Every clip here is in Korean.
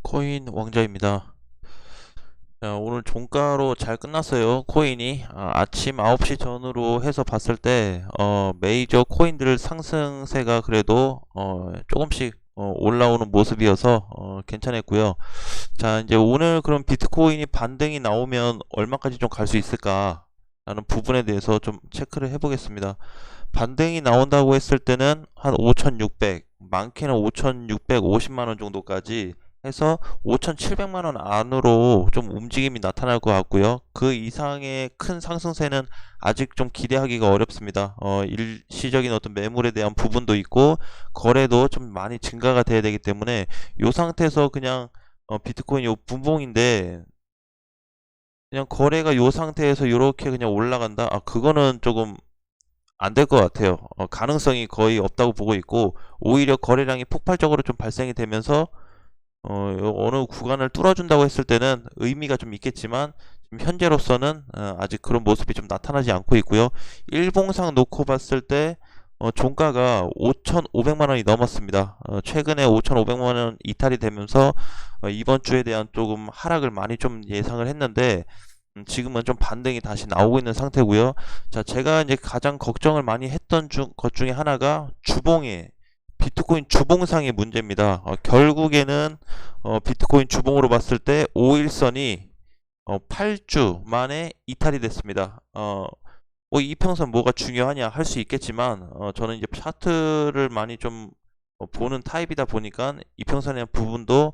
코인 왕자입니다. 자, 오늘 종가로 잘 끝났어요. 코인이 아침 9시 전후로 해서 봤을 때 메이저 코인들 상승세가 그래도 조금씩 올라오는 모습이어서 괜찮았고요. 자, 이제 오늘 그럼 비트코인이 반등이 나오면 얼마까지 좀 갈 수 있을까 라는 부분에 대해서 좀 체크를 해 보겠습니다. 반등이 나온다고 했을 때는 한 5,600, 많게는 5,650만원 정도까지 해서 5,700만원 안으로 좀 움직임이 나타날 것 같고요. 그 이상의 큰 상승세는 아직 좀 기대하기가 어렵습니다. 일시적인 어떤 매물에 대한 부분도 있고 거래도 좀 많이 증가가 돼야 되기 때문에 이 상태에서 그냥 비트코인 요 분봉인데 그냥 거래가 이 상태에서 이렇게 그냥 올라간다? 그거는 조금 안 될 것 같아요. 가능성이 거의 없다고 보고 있고 오히려 거래량이 폭발적으로 좀 발생이 되면서 어느 구간을 뚫어준다고 했을 때는 의미가 좀 있겠지만 지금 현재로서는 아직 그런 모습이 좀 나타나지 않고 있고요. 일봉상 놓고 봤을 때 종가가 5,500만원이 넘었습니다. 최근에 5,500만원 이탈이 되면서 이번 주에 대한 조금 하락을 많이 좀 예상을 했는데 지금은 좀 반등이 다시 나오고 있는 상태고요. 자, 제가 이제 가장 걱정을 많이 했던 것 중에 하나가 주봉에 비트코인 주봉상의 문제입니다. 결국에는 비트코인 주봉으로 봤을 때 5일선이 8주 만에 이탈이 됐습니다. 뭐 이평선 뭐가 중요하냐 할 수 있겠지만 저는 이제 차트를 많이 좀 보는 타입이다 보니까 이평선의 부분도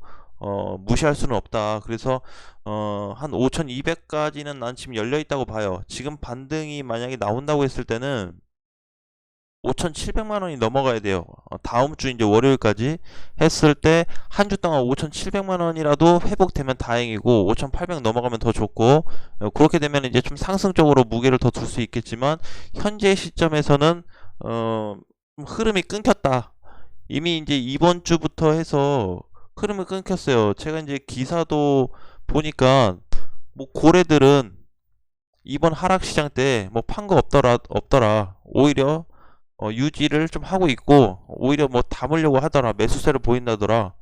무시할 수는 없다. 그래서 한 5200까지는 난 지금 열려 있다고 봐요. 지금 반등이 만약에 나온다고 했을 때는 5,700만 원이 넘어가야 돼요. 다음 주 이제 월요일까지 했을 때 한 주 동안 5,700만 원이라도 회복되면 다행이고 5,800 넘어가면 더 좋고 그렇게 되면 이제 좀 상승적으로 무게를 더 둘 수 있겠지만 현재 시점에서는 좀 흐름이 끊겼다. 이미 이제 이번 주부터 해서 흐름이 끊겼어요. 제가 이제 기사도 보니까 뭐 고래들은 이번 하락 시장 때 뭐 판 거 없더라. 오히려 유지를 좀 하고 있고 오히려 뭐 담으려고 하더라. 매수세를 보인다더라.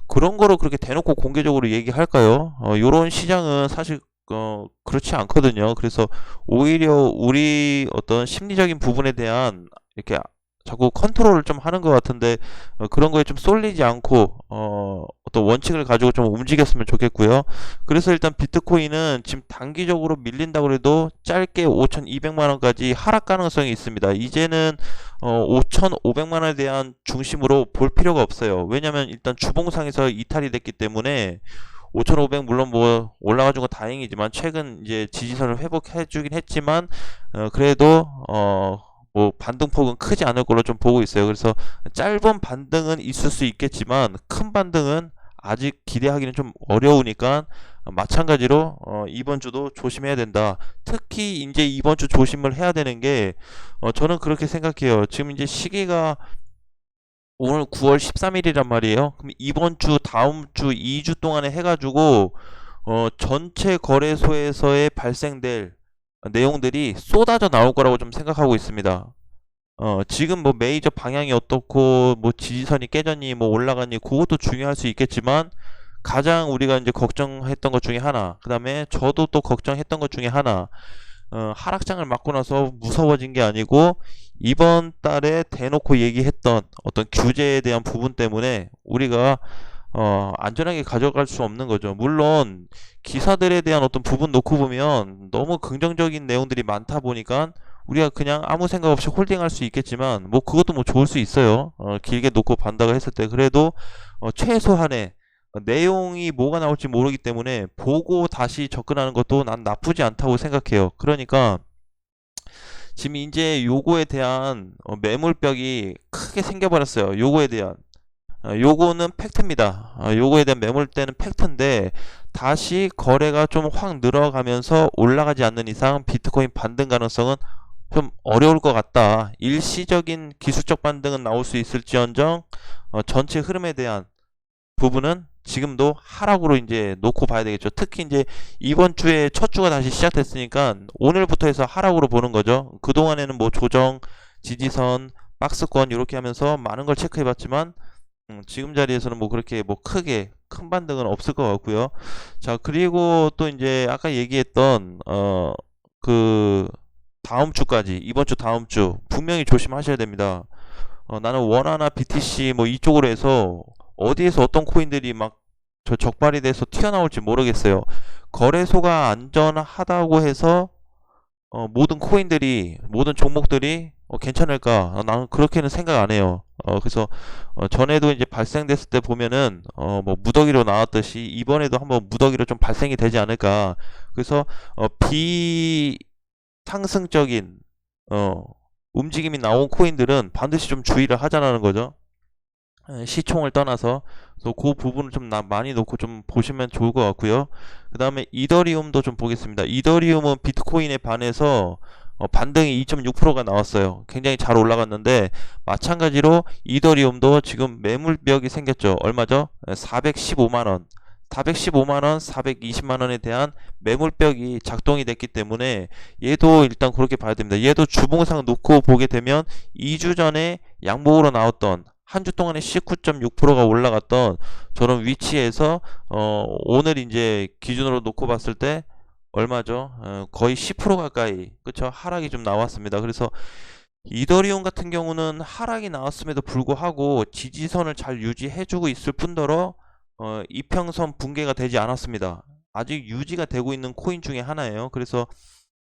그런 거를 그렇게 대놓고 공개적으로 얘기할까요? 요런 시장은 사실 그렇지 않거든요. 그래서 오히려 우리 어떤 심리적인 부분에 대한 이렇게 자꾸 컨트롤을 좀 하는 것 같은데 그런 거에 좀 쏠리지 않고 어떤 원칙을 가지고 좀 움직였으면 좋겠고요. 그래서 일단 비트코인은 지금 단기적으로 밀린다고 해도 짧게 5,200만 원까지 하락 가능성이 있습니다. 이제는 5,500만 원에 대한 중심으로 볼 필요가 없어요. 왜냐면 일단 주봉상에서 이탈이 됐기 때문에 5,500 물론 뭐 올라가준 건 다행이지만 최근 이제 지지선을 회복해 주긴 했지만 그래도 뭐 반등폭은 크지 않을 걸로 좀 보고 있어요. 그래서 짧은 반등은 있을 수 있겠지만 큰 반등은 아직 기대하기는 좀 어려우니까 마찬가지로 이번 주도 조심해야 된다. 특히 이제 이번 주 조심을 해야 되는 게 저는 그렇게 생각해요. 지금 이제 시기가 오늘 9월 13일이란 말이에요. 그럼 이번 주, 다음 주, 2주 동안에 해가지고 전체 거래소에서의 발생될 내용들이 쏟아져 나올 거라고 좀 생각하고 있습니다. 지금 뭐 메이저 방향이 어떻고 뭐 지지선이 깨졌니 뭐 올라갔니 그것도 중요할 수 있겠지만 가장 우리가 이제 걱정했던 것 중에 하나, 그 다음에 저도 또 걱정했던 것 중에 하나, 하락장을 맞고 나서 무서워진 게 아니고 이번 달에 대놓고 얘기했던 어떤 규제에 대한 부분 때문에 우리가 안전하게 가져갈 수 없는 거죠. 물론 기사들에 대한 어떤 부분 놓고 보면 너무 긍정적인 내용들이 많다 보니까 우리가 그냥 아무 생각 없이 홀딩할 수 있겠지만 뭐 그것도 뭐 좋을 수 있어요. 길게 놓고 반다고 했을 때 그래도 최소한의 내용이 뭐가 나올지 모르기 때문에 보고 다시 접근하는 것도 난 나쁘지 않다고 생각해요. 그러니까 지금 이제 요거에 대한 매물벽이 크게 생겨버렸어요. 요거에 대한 요거는 팩트입니다. 요거에 대한 매물대는 팩트인데 다시 거래가 좀 확 늘어가면서 올라가지 않는 이상 비트코인 반등 가능성은 좀 어려울 것 같다. 일시적인 기술적 반등은 나올 수 있을지언정 전체 흐름에 대한 부분은 지금도 하락으로 이제 놓고 봐야 되겠죠. 특히 이제 이번 주에 첫 주가 다시 시작됐으니까 오늘부터 해서 하락으로 보는 거죠. 그동안에는 뭐 조정, 지지선, 박스권 이렇게 하면서 많은 걸 체크해 봤지만 지금 자리에서는 뭐 그렇게 뭐 크게 큰 반등은 없을 것 같고요. 자, 그리고 또 이제 아까 얘기했던 그 다음 주까지, 이번 주 다음 주 분명히 조심하셔야 됩니다. 나는 원화나 BTC 뭐 이쪽으로 해서 어디에서 어떤 코인들이 막 저 적발이 돼서 튀어나올지 모르겠어요. 거래소가 안전하다고 해서 모든 코인들이, 모든 종목들이 괜찮을까? 나는 그렇게는 생각 안 해요. 그래서 전에도 이제 발생됐을 때 보면은 뭐 무더기로 나왔듯이 이번에도 한번 무더기로 좀 발생이 되지 않을까. 그래서 비상승적인 어, 움직임이 나온 코인들은 반드시 좀 주의를 하자라는 거죠. 시총을 떠나서. 그래서 그 부분을 좀 많이 놓고 좀 보시면 좋을 것 같고요. 그 다음에 이더리움도 좀 보겠습니다. 이더리움은 비트코인에 반해서 반등이 2.6%가 나왔어요. 굉장히 잘 올라갔는데, 마찬가지로 이더리움도 지금 매물벽이 생겼죠. 얼마죠? 415만원. 415만원, 420만원에 대한 매물벽이 작동이 됐기 때문에 얘도 일단 그렇게 봐야 됩니다. 얘도 주봉상 놓고 보게 되면 2주 전에 양봉으로 나왔던, 한 주 동안에 19.6%가 올라갔던 저런 위치에서 오늘 이제 기준으로 놓고 봤을 때 얼마죠? 거의 10% 가까이, 그쵸? 하락이 좀 나왔습니다. 그래서 이더리움 같은 경우는 하락이 나왔음에도 불구하고 지지선을 잘 유지해주고 있을 뿐더러 이평선 붕괴가 되지 않았습니다. 아직 유지가 되고 있는 코인 중에 하나예요. 그래서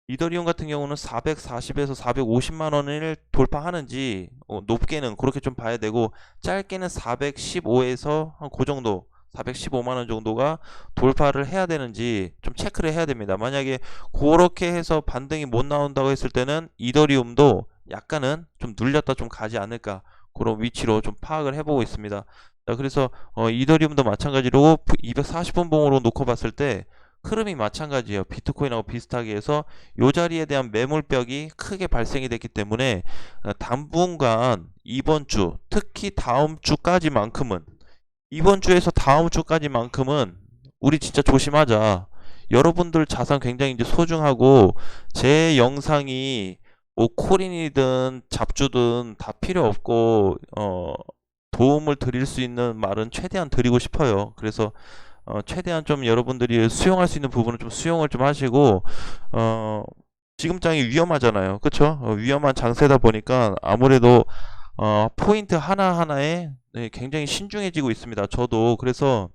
이더리움 같은 경우는 440에서 450만 원을 돌파하는지 높게는 그렇게 좀 봐야 되고, 짧게는 415에서 한 그 정도, 415만 원 정도가 돌파를 해야 되는지 좀 체크를 해야 됩니다. 만약에 그렇게 해서 반등이 못 나온다고 했을 때는 이더리움도 약간은 좀 눌렸다 좀 가지 않을까, 그런 위치로 좀 파악을 해보고 있습니다. 자, 그래서 이더리움도 마찬가지로 240분 봉으로 놓고 봤을 때 흐름이 마찬가지예요. 비트코인하고 비슷하게 해서 이 자리에 대한 매물벽이 크게 발생이 됐기 때문에 당분간 이번 주, 특히 다음 주까지만큼은, 이번 주에서 다음 주까지만큼은 우리 진짜 조심하자. 여러분들 자산 굉장히 이제 소중하고, 제 영상이 뭐 코린이든 잡주든 다 필요 없고 도움을 드릴 수 있는 말은 최대한 드리고 싶어요. 그래서 최대한 좀 여러분들이 수용할 수 있는 부분은 좀 수용을 좀 하시고, 지금 장이 위험하잖아요. 그쵸? 위험한 장세다 보니까 아무래도 포인트 하나하나에 굉장히 신중해지고 있습니다. 저도. 그래서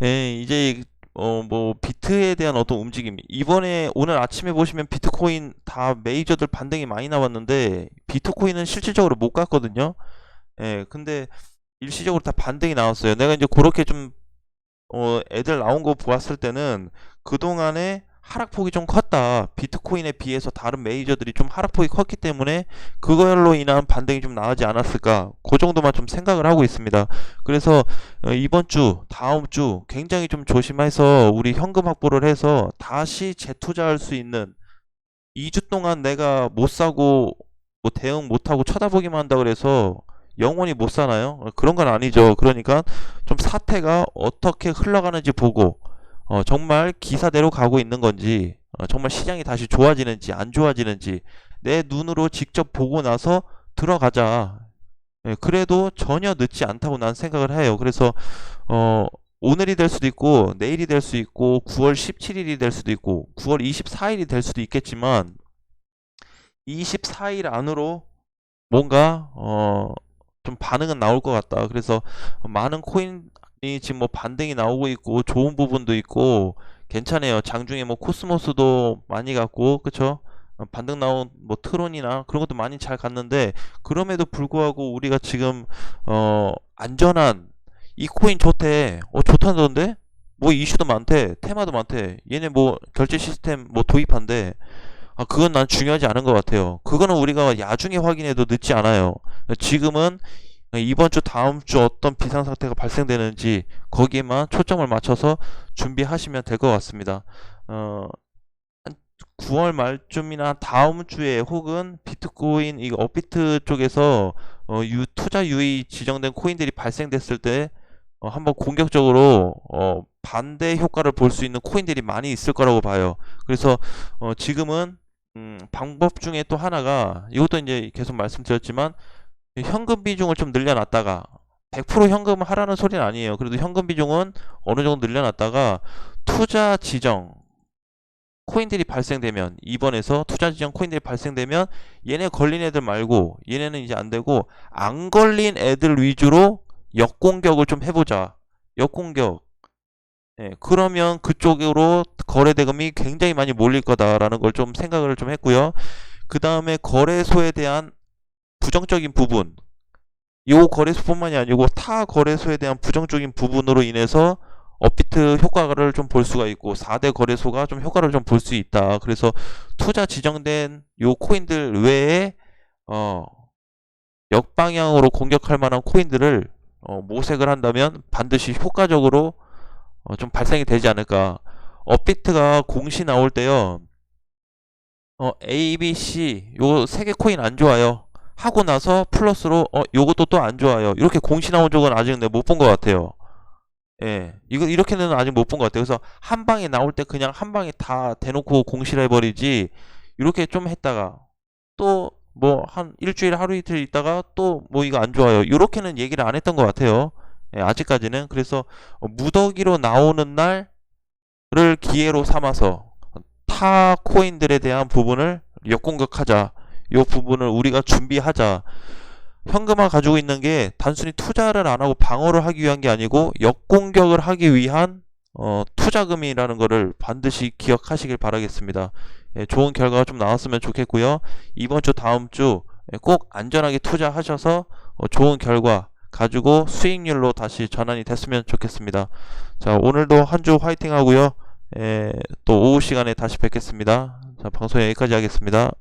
이제 뭐 비트에 대한 어떤 움직임, 이번에 오늘 아침에 보시면 비트코인 다 메이저들 반등이 많이 나왔는데 비트코인은 실질적으로 못 갔거든요. 근데 일시적으로 다 반등이 나왔어요. 내가 이제 그렇게 좀 애들 나온 거 보았을 때는 그동안에 하락폭이 좀 컸다. 비트코인에 비해서 다른 메이저들이 좀 하락폭이 컸기 때문에 그걸로 인한 반등이 좀 나오지 않았을까. 그 정도만 좀 생각을 하고 있습니다. 그래서 이번 주, 다음 주 굉장히 좀 조심해서 우리 현금 확보를 해서 다시 재투자할 수 있는, 2주 동안 내가 못 사고 뭐 대응 못하고 쳐다보기만 한다 그래서 영원히 못 사나요? 그런 건 아니죠. 그러니까 좀 사태가 어떻게 흘러가는지 보고 정말 기사대로 가고 있는 건지, 정말 시장이 다시 좋아지는지 안 좋아지는지 내 눈으로 직접 보고 나서 들어가자. 그래도 전혀 늦지 않다고 난 생각을 해요. 그래서 오늘이 될 수도 있고 내일이 될 수도 있고 9월 17일이 될 수도 있고 9월 24일이 될 수도 있겠지만 24일 안으로 뭔가 좀 반응은 나올 것 같다. 그래서 많은 코인이 지금 뭐 반등이 나오고 있고 좋은 부분도 있고 괜찮아요. 장중에 뭐 코스모스도 많이 갔고, 그쵸? 반등 나온 뭐 트론이나 그런 것도 많이 잘 갔는데, 그럼에도 불구하고 우리가 지금 안전한, 이 코인 좋대, 좋다던데, 뭐 이슈도 많대, 테마도 많대, 얘네 뭐 결제 시스템 뭐 도입한대. 그건 난 중요하지 않은 것 같아요. 그거는 우리가 야중에 확인해도 늦지 않아요. 지금은 이번 주, 다음 주 어떤 비상사태가 발생되는지 거기에만 초점을 맞춰서 준비하시면 될 것 같습니다. 한 9월 말쯤이나 다음 주에, 혹은 비트코인 이 업비트 쪽에서 투자 유의 지정된 코인들이 발생됐을 때 한번 공격적으로 반대 효과를 볼 수 있는 코인들이 많이 있을 거라고 봐요. 그래서 지금은 방법 중에 또 하나가, 이것도 이제 계속 말씀드렸지만 현금 비중을 좀 늘려놨다가 100% 현금 하라는 소리는 아니에요. 그래도 현금 비중은 어느 정도 늘려놨다가 투자 지정 코인들이 발생되면, 이번에서 투자 지정 코인들이 발생되면 얘네 걸린 애들 말고, 얘네는 이제 안 되고 안 걸린 애들 위주로 역공격을 좀 해보자. 역공격. 예, 그러면 그쪽으로 거래 대금이 굉장히 많이 몰릴 거다라는 걸 좀 생각을 좀 했고요. 그 다음에 거래소에 대한 부정적인 부분, 요 거래소뿐만이 아니고 타 거래소에 대한 부정적인 부분으로 인해서 업비트 효과를 좀 볼 수가 있고 4대 거래소가 좀 효과를 좀 볼 수 있다. 그래서 투자 지정된 요 코인들 외에 역방향으로 공격할 만한 코인들을 모색을 한다면 반드시 효과적으로 좀 발생이 되지 않을까. 업비트가 공시 나올 때요. A, B, C 요 세 개 코인 안 좋아요 하고 나서 플러스로 요것도 또 안 좋아요 이렇게 공시 나온 적은 아직 못 본 것 같아요. 예, 이거 이렇게는 아직 못 본 것 같아요. 그래서 한 방에 나올 때 그냥 한 방에 다 대놓고 공시를 해버리지, 이렇게 좀 했다가 또 뭐 한 일주일 하루 이틀 있다가 또 뭐 이거 안 좋아요 이렇게는 얘기를 안 했던 것 같아요. 예, 아직까지는. 그래서 무더기로 나오는 날을 기회로 삼아서 타 코인들에 대한 부분을 역공격하자. 이 부분을 우리가 준비하자. 현금화 가지고 있는 게 단순히 투자를 안 하고 방어를 하기 위한 게 아니고 역공격을 하기 위한 투자금이라는 것을 반드시 기억하시길 바라겠습니다. 예, 좋은 결과가 좀 나왔으면 좋겠고요. 이번 주 다음 주 꼭 안전하게 투자하셔서 좋은 결과 가지고 수익률로 다시 전환이 됐으면 좋겠습니다. 자, 오늘도 한 주 화이팅 하고요. 또 오후 시간에 다시 뵙겠습니다. 자, 방송 여기까지 하겠습니다.